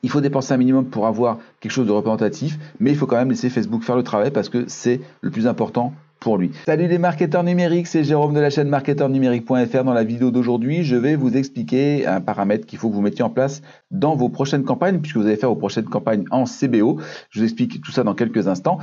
Il faut dépenser un minimum pour avoir quelque chose de représentatif, mais il faut quand même laisser Facebook faire le travail parce que c'est le plus important pour lui. Salut les marketeurs numériques, c'est Jérôme de la chaîne marketeurnumérique.fr. Dans la vidéo d'aujourd'hui, je vais vous expliquer un paramètre qu'il faut que vous mettiez en place dans vos prochaines campagnes, puisque vous allez faire vos prochaines campagnes en CBO. Je vous explique tout ça dans quelques instants.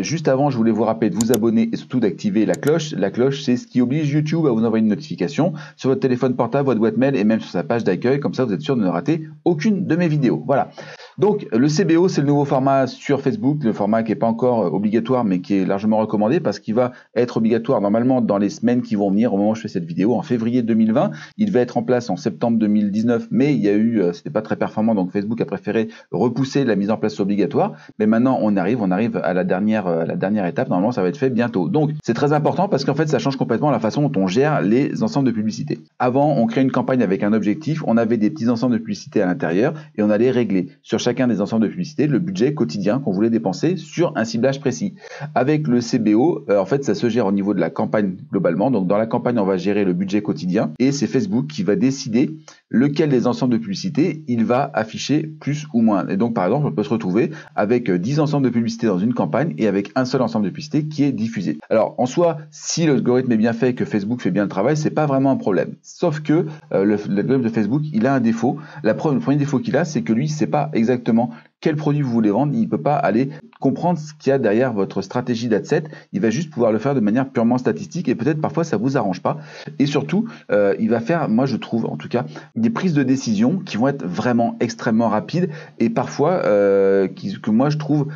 Juste avant, je voulais vous rappeler de vous abonner et surtout d'activer la cloche. La cloche, c'est ce qui oblige YouTube à vous envoyer une notification sur votre téléphone portable, votre boîte mail et même sur sa page d'accueil. Comme ça, vous êtes sûr de ne rater aucune de mes vidéos. Voilà. Donc le CBO, c'est le nouveau format sur Facebook, le format qui n'est pas encore obligatoire mais qui est largement recommandé parce qu'il va être obligatoire normalement dans les semaines qui vont venir au moment où je fais cette vidéo, en février 2020. Il va être en place en septembre 2019, mais il y a eu, c'était pas très performant, donc Facebook a préféré repousser la mise en place obligatoire. Mais maintenant on arrive à la dernière étape, normalement ça va être fait bientôt. Donc c'est très important parce qu'en fait ça change complètement la façon dont on gère les ensembles de publicité. Avant on crée une campagne avec un objectif, on avait des petits ensembles de publicité à l'intérieur et on allait régler sur chacun des ensembles de publicité le budget quotidien qu'on voulait dépenser sur un ciblage précis. Avec le CBO, en fait, ça se gère au niveau de la campagne globalement. Donc, dans la campagne, on va gérer le budget quotidien et c'est Facebook qui va décider lequel des ensembles de publicité il va afficher plus ou moins. Et donc, par exemple, on peut se retrouver avec 10 ensembles de publicité dans une campagne et avec un seul ensemble de publicité qui est diffusé. Alors, en soi, si l'algorithme est bien fait et que Facebook fait bien le travail, c'est pas vraiment un problème. Sauf que l'algorithme de Facebook, il a un défaut. Le premier défaut qu'il a, c'est que lui, il sait pas exactement quel produit vous voulez vendre, il ne peut pas aller comprendre ce qu'il y a derrière votre stratégie d'adset, il va juste pouvoir le faire de manière purement statistique et peut-être parfois ça vous arrange pas. Et surtout, il va faire, moi je trouve en tout cas, des prises de décision qui vont être vraiment extrêmement rapides et parfois que moi je trouve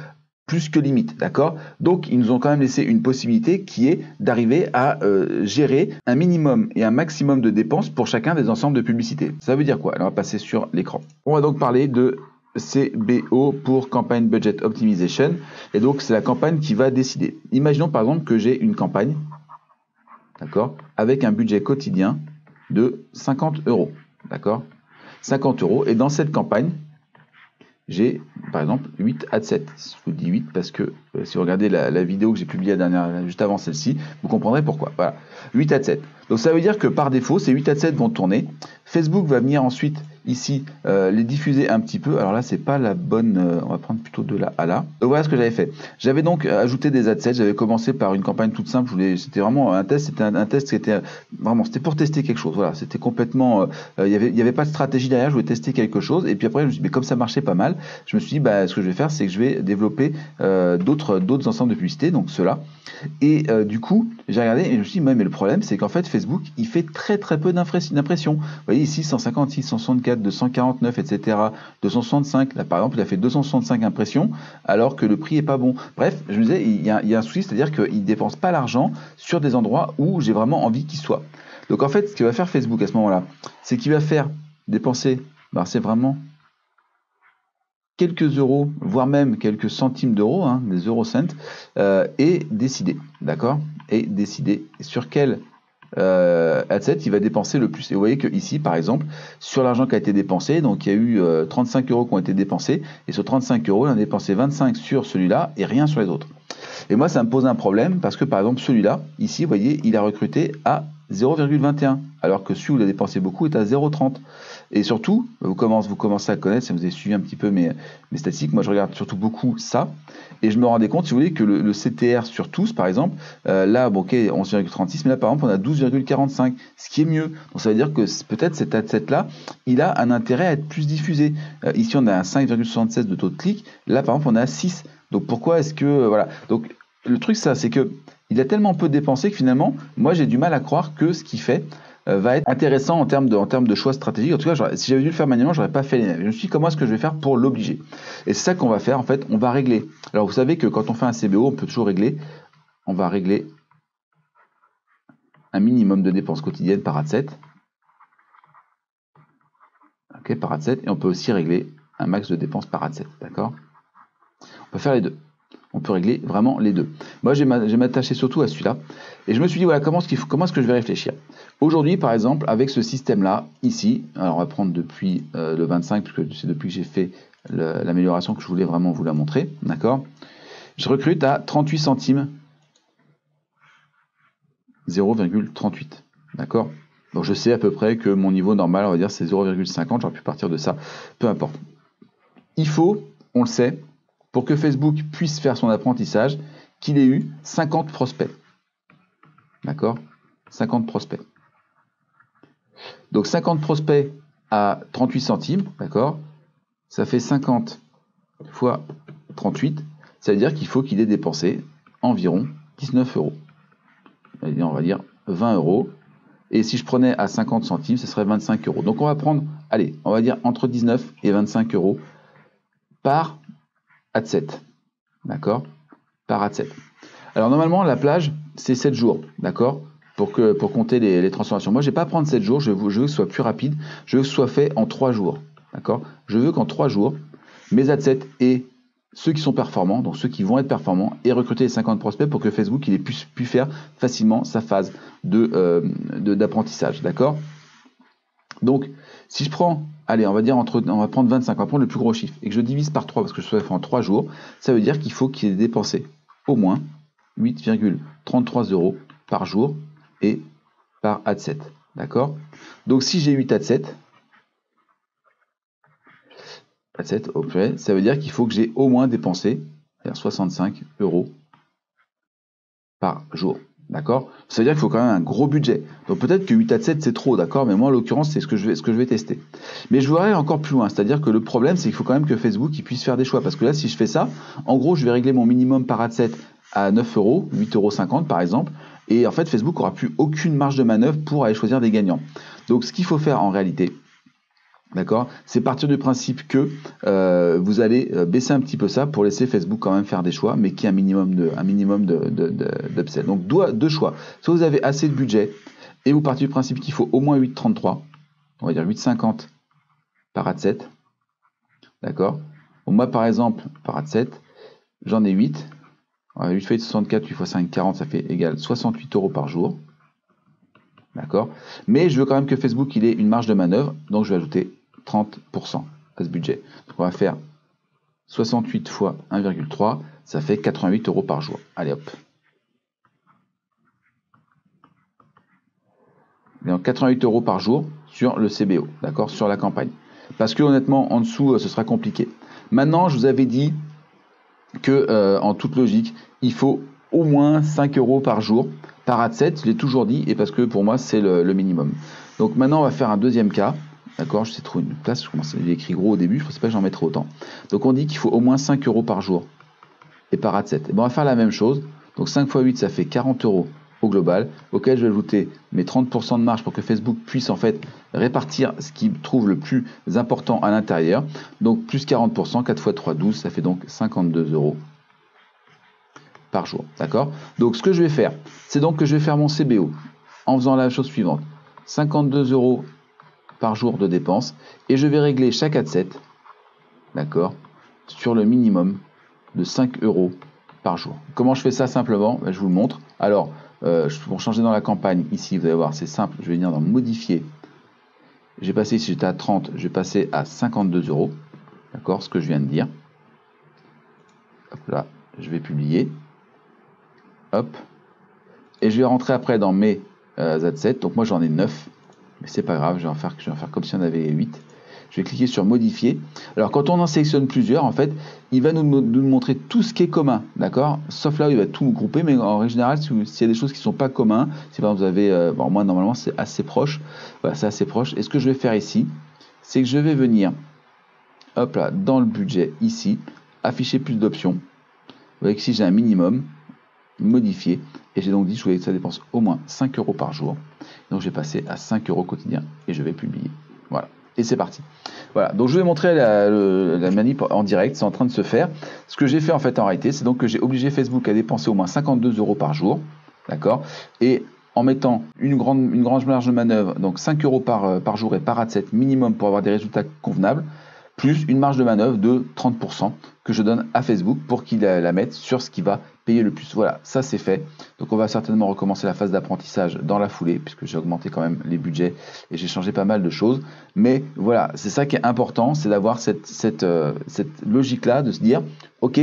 plus que limite, d'accord? Donc, ils nous ont quand même laissé une possibilité qui est d'arriver à gérer un minimum et un maximum de dépenses pour chacun des ensembles de publicité. Ça veut dire quoi? Alors, on va passer sur l'écran. On va donc parler de CBO pour Campaign Budget Optimization. Et donc, c'est la campagne qui va décider. Imaginons par exemple que j'ai une campagne, d'accord, avec un budget quotidien de 50 €, d'accord? 50 €. Et dans cette campagne, j'ai par exemple 8 adsets. Je vous dis 8 parce que si vous regardez la vidéo que j'ai publiée juste avant celle-ci, vous comprendrez pourquoi. Voilà, 8 adsets. Donc ça veut dire que par défaut, ces 8 adsets vont tourner. Facebook va venir ensuite ici les diffuser un petit peu. Alors là, c'est pas la bonne. On va prendre plutôt de là à là. Donc voilà ce que j'avais fait. J'avais donc ajouté des adsets. J'avais commencé par une campagne toute simple. C'était vraiment un test. C'était un test qui était vraiment. C'était pour tester quelque chose. Voilà, c'était complètement. Il y avait pas de stratégie derrière. Je voulais tester quelque chose. Et puis après, je me suis dit, mais comme ça marchait pas mal, je me suis dit, bah, ce que je vais faire, c'est que je vais développer d'autres ensembles de publicités. Donc ceux-là. Et du coup, j'ai regardé et je me suis dit, mais le problème, c'est qu'en fait, Facebook, il fait très peu d'impressions. Vous voyez ici, 156, 164, 249, etc. 265. Là, par exemple, il a fait 265 impressions alors que le prix est pas bon. Bref, je me disais, il y a un souci, c'est-à-dire qu'il ne dépense pas l'argent sur des endroits où j'ai vraiment envie qu'il soit. Donc en fait, ce que va faire Facebook à ce moment-là, c'est qu'il va faire dépenser, ben, c'est vraiment quelques euros, voire même quelques centimes d'euros, hein, des eurocents, et décider, d'accord? Et décider sur quel adset il va dépenser le plus. Et vous voyez que ici, par exemple, sur l'argent qui a été dépensé, donc il y a eu 35 € qui ont été dépensés, et sur 35 €, il en a dépensé 25 sur celui-là et rien sur les autres. Et moi, ça me pose un problème parce que, par exemple, celui-là, ici, vous voyez, il a recruté à 0,21, alors que celui où il a dépensé beaucoup est à 0,30. Et surtout, vous commencez à connaître, si vous avez suivi un petit peu mes statistiques, moi je regarde surtout beaucoup ça, et je me rendais compte, si vous voulez, que le CTR sur tous, par exemple, là, bon, ok, 11,36, mais là, par exemple, on a 12,45, ce qui est mieux. Donc ça veut dire que peut-être cet adset-là, il a un intérêt à être plus diffusé. Ici, on a un 5,76 de taux de clic, là, par exemple, on a 6. Donc pourquoi est-ce que... voilà. Donc le truc, ça, c'est que il a tellement peu dépensé que finalement, moi, j'ai du mal à croire que ce qu'il fait va être intéressant en termes de choix stratégiques. En tout cas, si j'avais dû le faire manuellement, j'aurais pas fait les mêmes. Je me suis dit, comment est-ce que je vais faire pour l'obliger? Et c'est ça qu'on va faire, en fait, on va régler. Alors, vous savez que quand on fait un CBO, on peut toujours régler. On va régler un minimum de dépenses quotidiennes par adset. Ok, par adset. Et on peut aussi régler un max de dépenses par adset. D'accord? On peut faire les deux. On peut régler vraiment les deux. Moi, je vais m'attacher surtout à celui-là. Et je me suis dit, voilà, comment est-ce que je vais réfléchir? Aujourd'hui, par exemple, avec ce système-là, ici, alors on va prendre depuis le 25, parce que c'est depuis que j'ai fait l'amélioration que je voulais vraiment vous la montrer. D'accord? Je recrute à 38 centimes, 0,38. D'accord? Donc je sais à peu près que mon niveau normal, on va dire, c'est 0,50. J'aurais pu partir de ça. Peu importe. il faut, on le sait, pour que Facebook puisse faire son apprentissage, qu'il ait eu 50 prospects. D'accord? 50 prospects. Donc 50 prospects à 38 centimes, d'accord? Ça fait 50 fois 38. Ça veut dire qu'il faut qu'il ait dépensé environ 19 euros. On va dire 20 euros. Et si je prenais à 50 centimes, ce serait 25 euros. Donc on va prendre, allez, on va dire entre 19 et 25 euros par ad-set. D'accord? Par ad-set. Alors normalement, la plage, c'est 7 jours. D'accord? Pour compter les transformations. Moi, je ne vais pas prendre 7 jours. Je veux que ce soit plus rapide. Je veux que ce soit fait en 3 jours. D'accord? Je veux qu'en 3 jours, mes ad-set et ceux qui sont performants, donc ceux qui vont être performants, et recruter les 50 prospects pour que Facebook il ait pu faire facilement sa phase d'apprentissage. D'accord? Donc, si je prends, allez, on va prendre 25, on va prendre le plus gros chiffre, et que je divise par 3 parce que je fais en 3 jours, ça veut dire qu'il faut qu'il ait dépensé au moins 8,33 euros par jour et par ad-set. D'accord? Donc, si j'ai 8 ad-set, ça veut dire qu'il faut que j'ai au moins dépensé 65 euros par jour. D'accord? Ça veut dire qu'il faut quand même un gros budget. Donc peut-être que 8 ad-set c'est trop, d'accord? Mais moi en l'occurrence c'est ce que je vais tester. Mais je voudrais aller encore plus loin. C'est-à-dire que le problème c'est qu'il faut quand même que Facebook il puisse faire des choix. Parce que là si je fais ça, en gros je vais régler mon minimum par ad-set à 9 euros, 8,50 euros par exemple. Et en fait Facebook n'aura plus aucune marge de manœuvre pour aller choisir des gagnants. Donc ce qu'il faut faire en réalité, d'accord, c'est partir du principe que vous allez baisser un petit peu ça pour laisser Facebook quand même faire des choix, mais qui a un minimum d'upsell. Donc deux choix. Soit vous avez assez de budget et vous partez du principe qu'il faut au moins 8,33, on va dire 8,50 par ad-set. D'accord. Bon, moi par exemple, par ad-set, j'en ai 8. 8 fois 64, 8 fois 5, 40, ça fait égal 68 euros par jour. D'accord. Mais je veux quand même que Facebook il ait une marge de manœuvre, donc je vais ajouter 30% à ce budget. Donc on va faire 68 fois 1,3, ça fait 88 euros par jour. Allez hop. Donc 88 euros par jour sur le CBO, d'accord, sur la campagne. Parce que honnêtement, en dessous, ce sera compliqué. Maintenant, je vous avais dit que en toute logique, il faut au moins 5 euros par jour par ad-set. Je l'ai toujours dit, et parce que pour moi, c'est le minimum. Donc maintenant, on va faire un deuxième cas. D'accord, je sais trouver une place, je commence à l'écrire gros au début, je ne pensais pas que j'en mettrais autant. Donc on dit qu'il faut au moins 5 euros par jour et par ad-set. Et ben on va faire la même chose. Donc 5 x 8, ça fait 40 euros au global, auquel je vais ajouter mes 30% de marge pour que Facebook puisse en fait répartir ce qu'il trouve le plus important à l'intérieur. Donc plus 40%, 4 x 3, 12, ça fait donc 52 euros par jour. D'accord? Donc ce que je vais faire, c'est donc que je vais faire mon CBO en faisant la chose suivante. 52 euros par jour de dépenses, et je vais régler chaque ad-set, d'accord, sur le minimum de 5 euros par jour. Comment je fais ça simplement? Je vous le montre. Alors, pour changer dans la campagne, ici, vous allez voir, c'est simple, je vais venir dans modifier. J'ai passé, si j'étais à 30, je vais passer à 52 euros, d'accord, ce que je viens de dire. Hop là, je vais publier. Hop. Et je vais rentrer après dans mes ad-set, donc moi j'en ai 9. Mais c'est pas grave, je vais en faire comme si on avait 8. Je vais cliquer sur modifier. Alors quand on en sélectionne plusieurs, en fait, il va nous montrer tout ce qui est commun, d'accord? Sauf là où il va tout grouper, mais en général, s'il y a des choses qui ne sont pas communs, si par exemple vous avez, bon, moi normalement c'est assez proche, voilà, c'est assez proche. Et ce que je vais faire ici, c'est que je vais venir, hop là, dans le budget ici, afficher plus d'options. Vous voyez que ici j'ai un minimum, modifier, et j'ai donc dit je voulais que ça dépense au moins 5 euros par jour. Donc je vais passer à 5 euros quotidien et je vais publier. Voilà, et c'est parti. Voilà, donc je vais montrer la manip en direct, c'est en train de se faire. Ce que j'ai fait en fait en réalité, c'est donc que j'ai obligé Facebook à dépenser au moins 52 euros par jour, d'accord, et en mettant une grande marge de manœuvre, donc 5 euros par jour et par ad-set minimum pour avoir des résultats convenables, plus une marge de manœuvre de 30% que je donne à Facebook pour qu'il la mette sur ce qui va payer le plus. Voilà, ça c'est fait. Donc on va certainement recommencer la phase d'apprentissage dans la foulée, puisque j'ai augmenté quand même les budgets et j'ai changé pas mal de choses. Mais voilà, c'est ça qui est important, c'est d'avoir cette logique-là, de se dire, ok,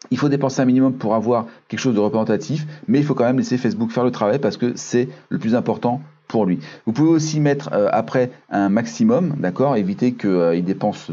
il faut dépenser un minimum pour avoir quelque chose de représentatif, mais il faut quand même laisser Facebook faire le travail parce que c'est le plus important pour lui. Vous pouvez aussi mettre après un maximum, d'accord, éviter qu'il dépense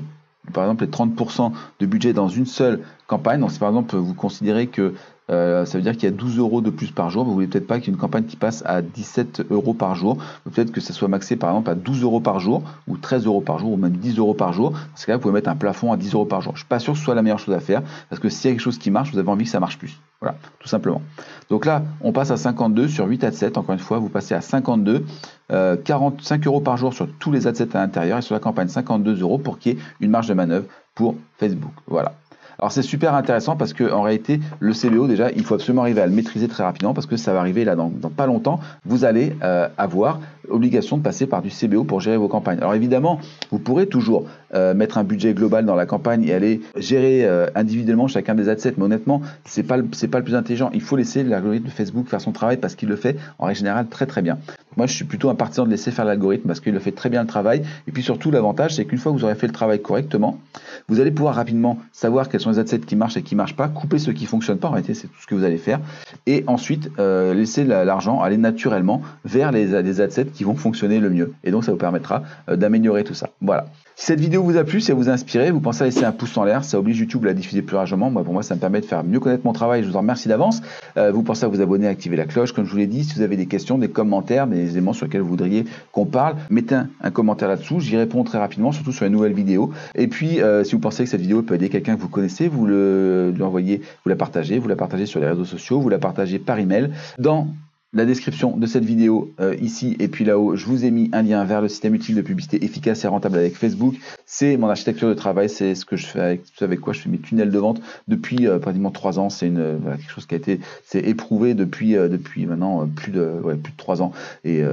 par exemple les 30% de budget dans une seule campagne. Donc si par exemple vous considérez que ça veut dire qu'il y a 12 euros de plus par jour, vous voulez peut-être pas qu'il y ait une campagne qui passe à 17 euros par jour, peut-être que ça soit maxé par exemple à 12 euros par jour, ou 13 euros par jour, ou même 10 euros par jour. Dans ce cas-là, vous pouvez mettre un plafond à 10 euros par jour. Je suis pas sûr que ce soit la meilleure chose à faire, parce que s'il y a quelque chose qui marche, vous avez envie que ça marche plus. Voilà, tout simplement. Donc là, on passe à 52 sur 8 adsets. Encore une fois, vous passez à 52, 45 euros par jour sur tous les adsets à l'intérieur, et sur la campagne 52 euros pour qu'il y ait une marge de manœuvre pour Facebook. Voilà. Alors c'est super intéressant parce qu'en réalité, le CBO, déjà, il faut absolument arriver à le maîtriser très rapidement parce que ça va arriver là dans pas longtemps. Vous allez avoir obligation de passer par du CBO pour gérer vos campagnes. Alors évidemment, vous pourrez toujours mettre un budget global dans la campagne et aller gérer individuellement chacun des adsets, mais honnêtement, c'est pas le plus intelligent. Il faut laisser l'algorithme de Facebook faire son travail parce qu'il le fait en règle générale très très bien. Moi, je suis plutôt un partisan de laisser faire l'algorithme parce qu'il le fait très bien le travail. Et puis surtout, l'avantage, c'est qu'une fois que vous aurez fait le travail correctement, vous allez pouvoir rapidement savoir quels sont les adsets qui marchent et qui ne marchent pas, couper ceux qui ne fonctionnent pas. En réalité, c'est tout ce que vous allez faire. Et ensuite, laisser l'argent aller naturellement vers les adsets qui vont fonctionner le mieux. Et donc, ça vous permettra d'améliorer tout ça. Voilà. Si cette vidéo vous a plu, si elle vous a inspiré, vous pensez à laisser un pouce en l'air, ça oblige YouTube à la diffuser plus largement. Pour moi, ça me permet de faire mieux connaître mon travail, je vous en remercie d'avance. Vous pensez à vous abonner, à activer la cloche, comme je vous l'ai dit. Si vous avez des questions, des commentaires, des éléments sur lesquels vous voudriez qu'on parle, mettez un commentaire là-dessous, j'y réponds très rapidement, surtout sur les nouvelles vidéos. Et puis, si vous pensez que cette vidéo peut aider quelqu'un que vous connaissez, vous lui envoyez, vous la partagez sur les réseaux sociaux, vous la partagez par email. Dans la description de cette vidéo ici et puis là-haut, je vous ai mis un lien vers le système utile de publicité efficace et rentable avec Facebook. C'est mon architecture de travail, c'est ce que je fais avec quoi je fais mes tunnels de vente depuis pratiquement 3 ans. C'est quelque chose qui a été éprouvé depuis maintenant plus de 3 ans. Et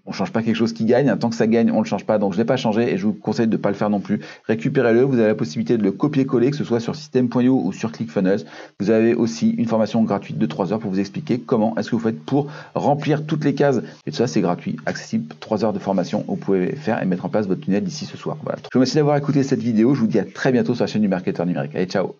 on ne change pas quelque chose qui gagne, tant que ça gagne, on ne le change pas, donc je ne l'ai pas changé et je vous conseille de ne pas le faire non plus. Récupérez-le, vous avez la possibilité de le copier-coller, que ce soit sur System.io ou sur ClickFunnels. Vous avez aussi une formation gratuite de 3 heures pour vous expliquer comment est-ce que vous faites pour remplir toutes les cases. Et tout ça, c'est gratuit, accessible, 3 heures de formation, vous pouvez faire et mettre en place votre tunnel d'ici ce soir. Voilà. Je vous remercie d'avoir écouté cette vidéo, je vous dis à très bientôt sur la chaîne du marketeur numérique. Allez, ciao!